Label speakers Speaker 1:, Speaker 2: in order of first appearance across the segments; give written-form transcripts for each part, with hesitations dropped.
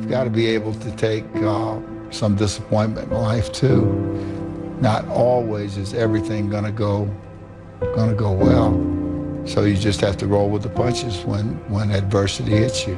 Speaker 1: You've got to be able to take some disappointment in life too. Not always is everything gonna go well. So you just have to roll with the punches when adversity hits you.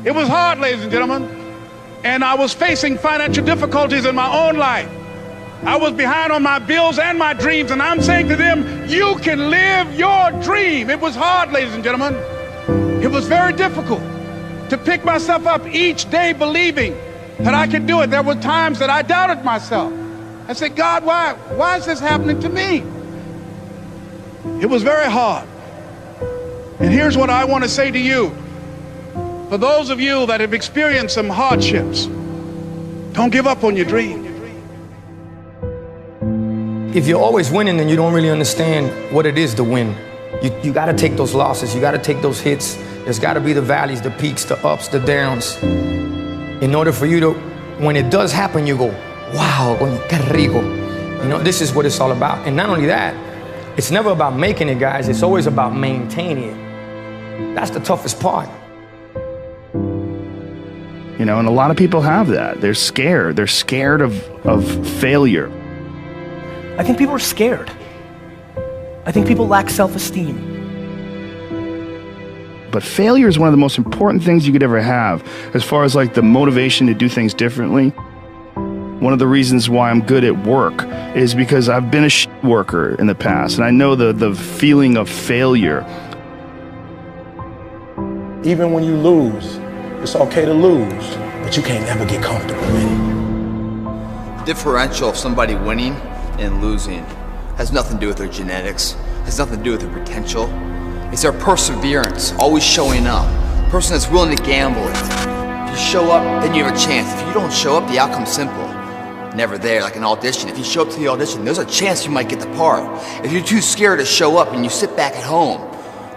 Speaker 2: It was hard, ladies and gentlemen, and I was facing financial difficulties in my own life. I was behind on my bills and my dreams, and I'm saying to them, you can live your dream. It was hard, ladies and gentlemen. It was very difficult to pick myself up each day believing that I could do it. There were times that I doubted myself. I said, God, why is this happening to me? It was very hard. And here's what I want to say to you. For those of you that have experienced some hardships, don't give up on your dream.
Speaker 3: If you're always winning, then you don't really understand what it is to win. You got to take those losses. You got to take those hits. There's got to be the valleys, the peaks, the ups, the downs. In order for you to, when it does happen, you go, wow, qué rico. You know, this is what it's all about. And not only that, it's never about making it, guys. It's always about maintaining it. That's the toughest part.
Speaker 4: You know, and a lot of people have that. They're scared. They're scared of failure.
Speaker 5: I think people are scared. I think people lack self-esteem.
Speaker 4: But failure is one of the most important things you could ever have, as far as like the motivation to do things differently. One of the reasons why I'm good at work is because I've been a worker in the past, and I know the feeling of failure.
Speaker 6: Even when you lose, it's okay to lose, but you can't never get comfortable with it.
Speaker 7: The differential of somebody winning and losing has nothing to do with their genetics, has nothing to do with their potential. It's their perseverance, always showing up. The person that's willing to gamble it. If you show up, then you have a chance. If you don't show up, the outcome's simple. Never there, like an audition. If you show up to the audition, there's a chance you might get the part. If you're too scared to show up and you sit back at home,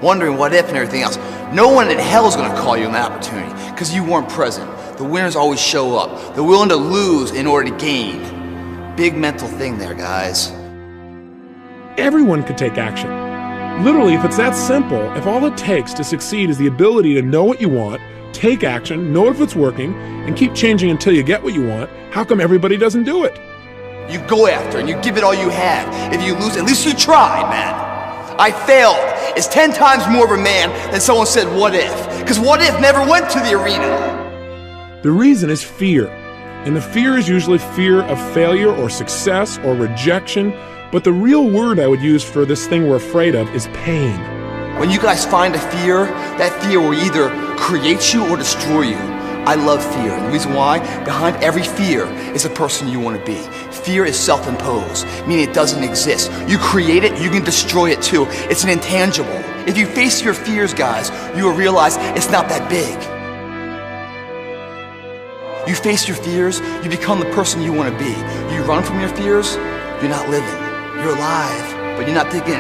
Speaker 7: wondering what if and everything else, no one in hell is gonna call you an opportunity because you weren't present. The winners always show up. They're willing to lose in order to gain. Big mental thing there, guys.
Speaker 8: Everyone could take action. Literally, if it's that simple, if all it takes to succeed is the ability to know what you want, take action, know if it's working, and keep changing until you get what you want, how come everybody doesn't do it?
Speaker 7: You go after and you give it all you have. If you lose, at least you tried, man. I failed. It's 10 times more of a man than someone said, what if? Because what if never went to the arena.
Speaker 8: The reason is fear. And the fear is usually fear of failure or success or rejection. But the real word I would use for this thing we're afraid of is pain.
Speaker 7: When you guys find a fear, that fear will either create you or destroy you. I love fear, and the reason why, behind every fear is a person you want to be. Fear is self-imposed, meaning it doesn't exist. You create it, you can destroy it too. It's an intangible. If you face your fears, guys, you will realize it's not that big. You face your fears, you become the person you want to be. You run from your fears, you're not living. You're alive, but you're not taking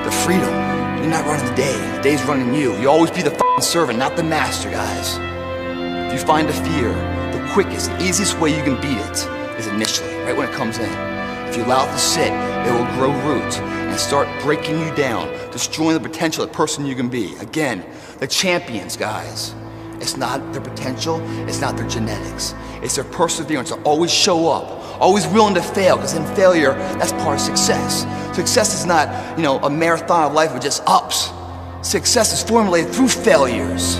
Speaker 7: the freedom. You're not running the day. The day's running you. You always be the f***ing servant, not the master, guys. If you find a fear, the quickest, easiest way you can beat it is initially, right when it comes in. If you allow it to sit, it will grow roots and start breaking you down, destroying the potential of the person you can be. Again, the champions, guys. It's not their potential, it's not their genetics. It's their perseverance to always show up, always willing to fail, because in failure, that's part of success. Success is not, a marathon of life with just ups. Success is formulated through failures,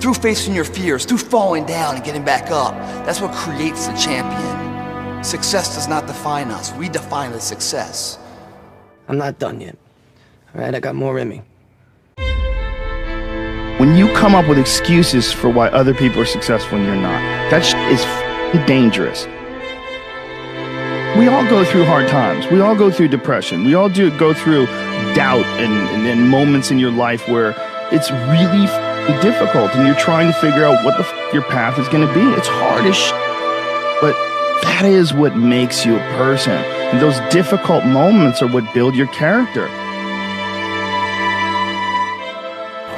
Speaker 7: through facing your fears, through falling down and getting back up. That's what creates the champion. Success does not define us. We define the success.
Speaker 5: I'm not done yet. All right, I got more in me.
Speaker 4: When you come up with excuses for why other people are successful and you're not, that is dangerous. We all go through hard times. We all go through depression. We all go through doubt and moments in your life where it's really difficult and you're trying to figure out what the your path is going to be. It's hard as but that is what makes you a person. And those difficult moments are what build your character.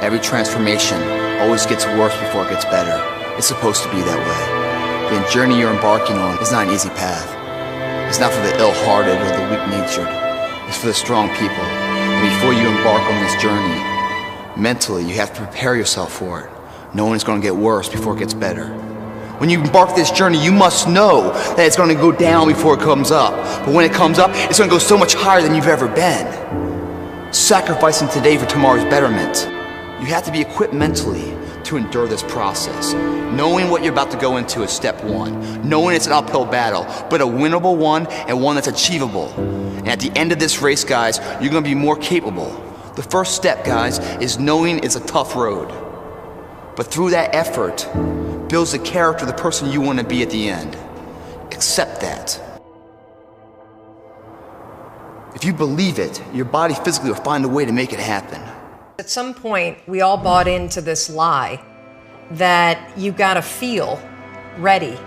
Speaker 7: Every transformation always gets worse before it gets better. It's supposed to be that way. The journey you're embarking on is not an easy path. It's not for the ill-hearted or the weak-natured. It's for the strong people, the Before you embark on this journey, mentally, you have to prepare yourself for it, knowing it's going to get worse before it gets better. When you embark this journey, you must know that it's going to go down before it comes up. But when it comes up, it's going to go so much higher than you've ever been. Sacrificing today for tomorrow's betterment. You have to be equipped mentally to endure this process. Knowing what you're about to go into is step one. Knowing it's an uphill battle, but a winnable one and one that's achievable. And at the end of this race, guys, you're going to be more capable. The first step, guys, is knowing it's a tough road. But through that effort, builds the character of the person you want to be at the end. Accept that. If you believe it, your body physically will find a way to make it happen.
Speaker 9: At some point, we all bought into this lie that you gotta feel ready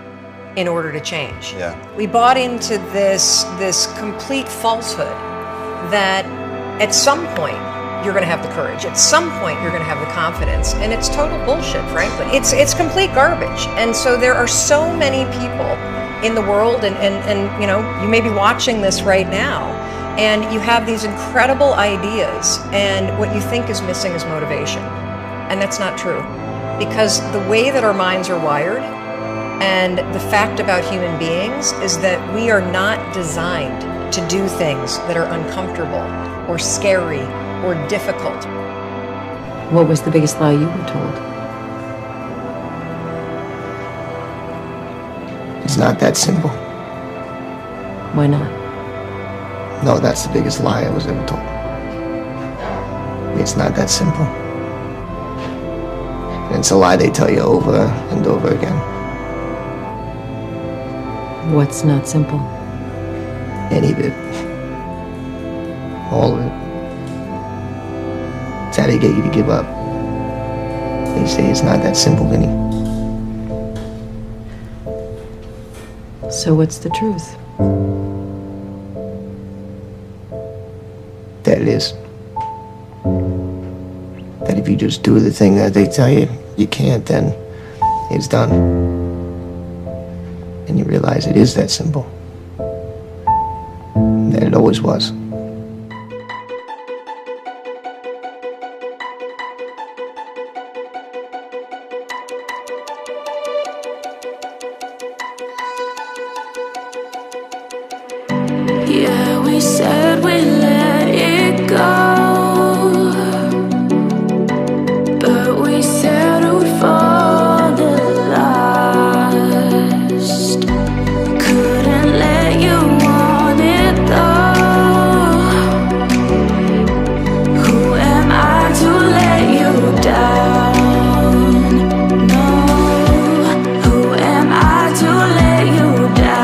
Speaker 9: in order to change.
Speaker 7: Yeah.
Speaker 9: We bought into this complete falsehood that at some point you're gonna have the courage, at some point you're gonna have the confidence, and it's total bullshit, frankly. It's complete garbage. And so there are so many people in the world, and you know, you may be watching this right now, and you have these incredible ideas, and what you think is missing is motivation. And that's not true. Because the way that our minds are wired, and the fact about human beings, is that we are not designed to do things that are uncomfortable, or scary, or difficult.
Speaker 10: What was the biggest lie you were told?
Speaker 11: It's not that simple.
Speaker 10: Why not?
Speaker 11: No, that's the biggest lie I was ever told. It's not that simple. And it's a lie they tell you over and over again.
Speaker 10: What's not simple?
Speaker 11: Any of it. All of it. It's how they get you to give up. They say it's not that simple, Vinny.
Speaker 10: So what's the truth?
Speaker 11: That it is. That if you just do the thing that they tell you you can't, then it's done. And you realize it is that simple. That it always was.
Speaker 12: Yeah, we said we let it go, but we settled for the last. Couldn't let you want it though. Who am I to let you down? No, who am I to let you down?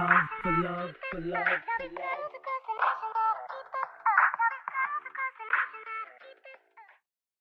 Speaker 12: love, for love, for love, for love.